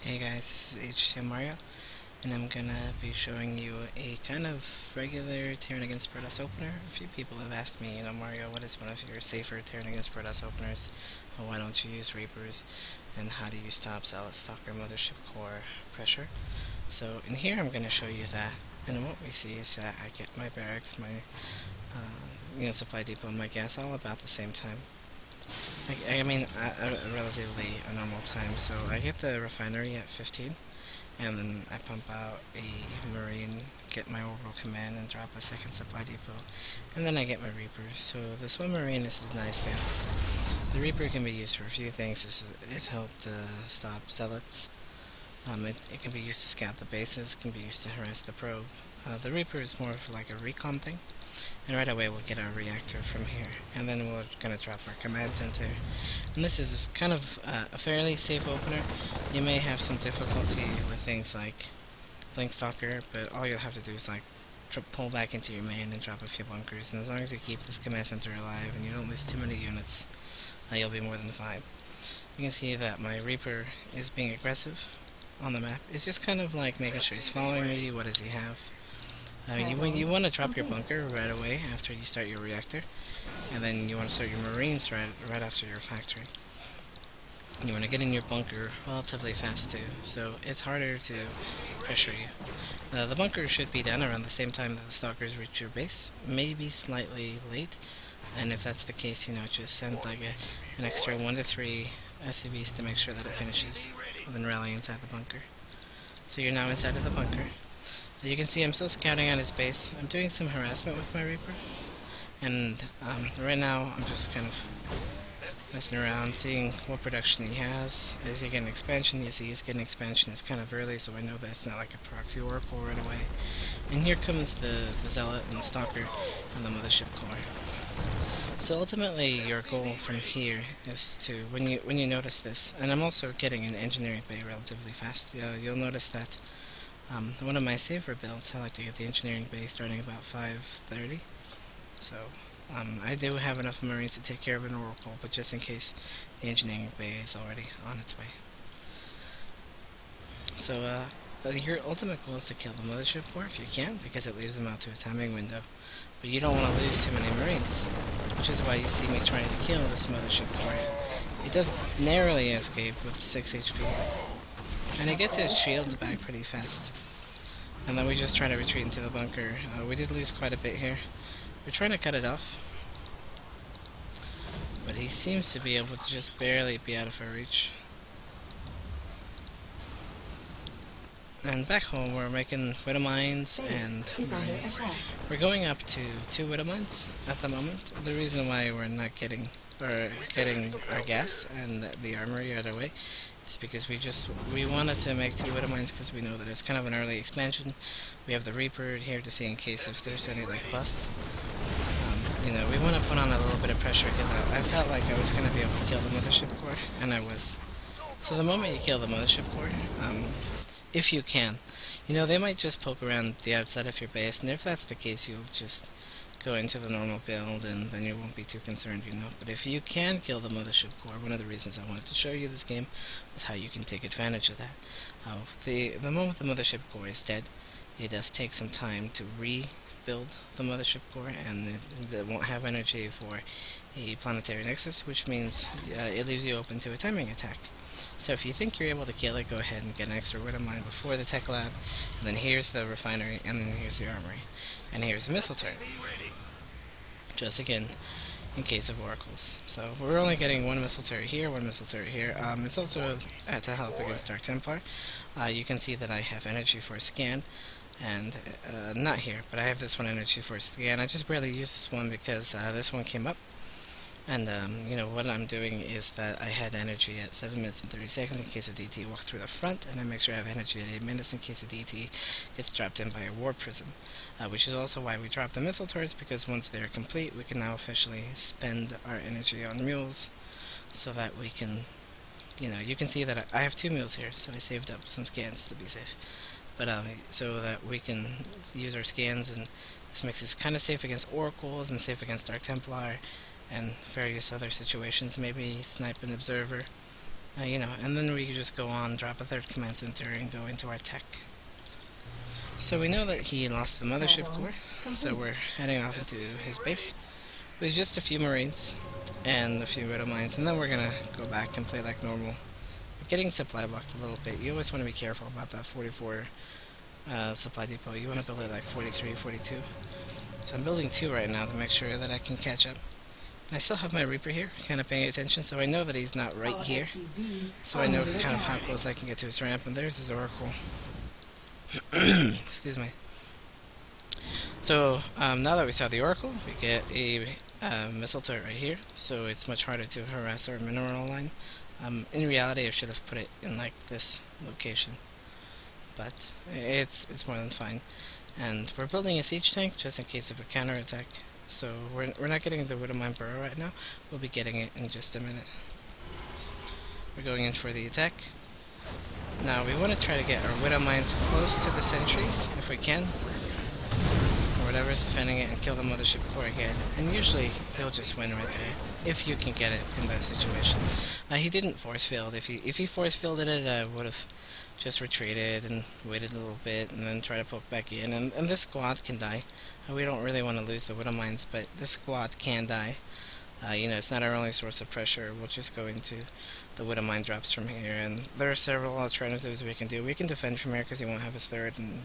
Hey guys, this is HTOMario, and I'm gonna be showing you a kind of regular Terran against Protoss opener. A few people have asked me, Mario, what is one of your safer Terran against Protoss openers? Why don't you use Reapers? And how do you stop Zealot Stalker Mothership Core pressure? So in here I'm gonna show you that, and what we see is that I get my barracks, my supply depot, and my gas all about the same time. I mean, relatively a normal time. So I get the refinery at 15, and then I pump out a Marine, get my orbital command, and drop a second supply depot. And then I get my Reaper. So this one Marine is nice, guys. The Reaper can be used for a few things. It's helped stop Zealots. It can be used to scout the bases, can be used to harass the probe. The Reaper is more of like a recon thing. And right away we'll get our reactor from here, and then we're going to drop our command center. And this is kind of a fairly safe opener. You may have some difficulty with things like Blink Stalker, but all you'll have to do is like pull back into your main and drop a few bunkers, and as long as you keep this command center alive and you don't lose too many units, you'll be more than fine. You can see that my Reaper is being aggressive on the map. It's just kind of like making sure he's following me. What does he have? You want to drop your bunker right away after you start your reactor, and then you want to start your Marines right after your factory. You want to get in your bunker relatively fast too, so it's harder to pressure you. The bunker should be done around the same time that the stalkers reach your base, maybe slightly late, and if that's the case, just send like an extra 1 to 3 SCVs to make sure that it finishes, and then rally inside the bunker. So you're now inside of the bunker. You can see I'm still scouting on his base. I'm doing some harassment with my Reaper, and right now I'm just kind of messing around, seeing what production he has. Is he getting expansion? Yes, he is getting expansion. It's kind of early, so I know that it's not like a proxy oracle right away. And here comes the Zealot and the Stalker and the Mothership Core. So ultimately, your goal from here is to, when you notice this, and I'm also getting an engineering bay relatively fast. You'll notice that. One of my safer builds, I like to get the engineering bay starting about 5:30. So I do have enough Marines to take care of an oracle, but just in case, the engineering bay is already on its way. So your ultimate goal is to kill the Mothership Core if you can, because it leaves them out to a timing window. But you don't want to lose too many Marines, which is why you see me trying to kill this Mothership Core. It does narrowly escape with 6 HP. And it gets its shields back pretty fast. And then we just try to retreat into the bunker. We did lose quite a bit here. We're trying to cut it off, but he seems to be able to just barely be out of our reach. And back home we're making widow mines and Marines. We're going up to 2 widow mines at the moment. The reason why we're not getting our gas and the armory right away is because we wanted to make 2 widow mines because we know that it's kind of an early expansion. We have the Reaper here to see in case if there's any like busts. We want to put on a little bit of pressure because I felt like I was going to be able to kill the Mothership Core, and I was. So the moment you kill the Mothership Core, if you can, they might just poke around the outside of your base, and if that's the case, you'll just go into the normal build, and then you won't be too concerned, But if you can kill the Mothership Core, one of the reasons I wanted to show you this game is how you can take advantage of that. The moment the Mothership Core is dead, it does take some time to rebuild the Mothership Core, and it won't have energy for a planetary nexus, which means it leaves you open to a timing attack. So if you think you're able to kill it, go ahead and get an extra widow mine before the tech lab, and then here's the refinery, and then here's the armory, and here's the missile turret. Just again, in case of oracles. So we're only getting 1 missile turret here, 1 missile turret here. It's also to help against Dark Templar. You can see that I have energy for a scan, and not here, but I have this one energy for a scan. I just barely used this one because this one came up. And, what I'm doing is that I had energy at 7 minutes and 30 seconds in case a DT walked through the front, and I make sure I have energy at 8 minutes in case a DT gets dropped in by a war prism. Which is also why we drop the missile turrets, because once they're complete, we can now officially spend our energy on mules, so that we can, you can see that I have 2 mules here, so I saved up some scans to be safe. But, so that we can use our scans, and this makes us kind of safe against oracles and safe against Dark Templar, and various other situations, maybe snipe an observer, and then we can just go on, drop a third command center, and go into our tech. So we know that he lost the mothership core, so we're heading off into his base with just a few marines and a few widow mines, and then we're gonna go back and play like normal. We're getting supply blocked a little bit. You always want to be careful about that 44 supply depot. You want to build it like 43, 42. So I'm building 2 right now to make sure that I can catch up. I still have my Reaper here, kind of paying attention, so I know that he's not right here. So I know kind of how close I can get to his ramp, and there's his oracle. Excuse me. So now that we saw the oracle, we get a missile turret right here, so it's much harder to harass our mineral line. In reality, I should have put it in like this location, but it's more than fine. And we're building a siege tank just in case of a counterattack. So we're not getting the Widowmine Burrow right now. We'll be getting it in just a minute. We're going in for the attack. Now we want to try to get our Widow Mines close to the sentries if we can, or whatever's defending it, and kill the mothership core again. And usually he'll just win right there if you can get it in that situation. He didn't force field. If he force fielded it, I would have just retreated and waited a little bit and then try to poke back in. And this squad can die. We don't really want to lose the Widow Mines, but this squad can die. It's not our only source of pressure. We'll just go into the Widow Mine drops from here, and there are several alternatives we can do. We can defend from here because he won't have his third, and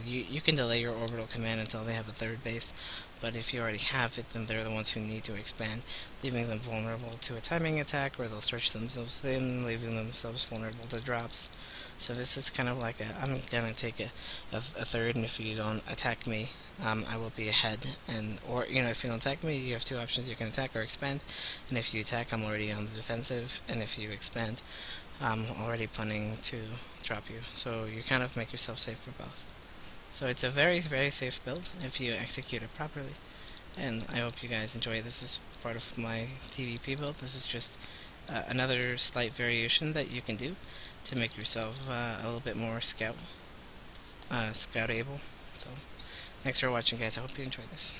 you can delay your orbital command until they have a third base, but if you already have it, then they're the ones who need to expand, leaving them vulnerable to a timing attack, or they'll stretch themselves thin, leaving themselves vulnerable to drops. So this is kind of like I'm gonna take a third, and if you don't attack me, I will be ahead. Or if you don't attack me, you have 2 options: you can attack or expand. And if you attack, I'm already on the defensive, and if you expand, I'm already planning to drop you. So you kind of make yourself safe for both. So it's a very, very safe build if you execute it properly. And I hope you guys enjoy. This is part of my TvP build. This is just another slight variation that you can do to make yourself a little bit more scoutable. So thanks for watching, guys. I hope you enjoyed this.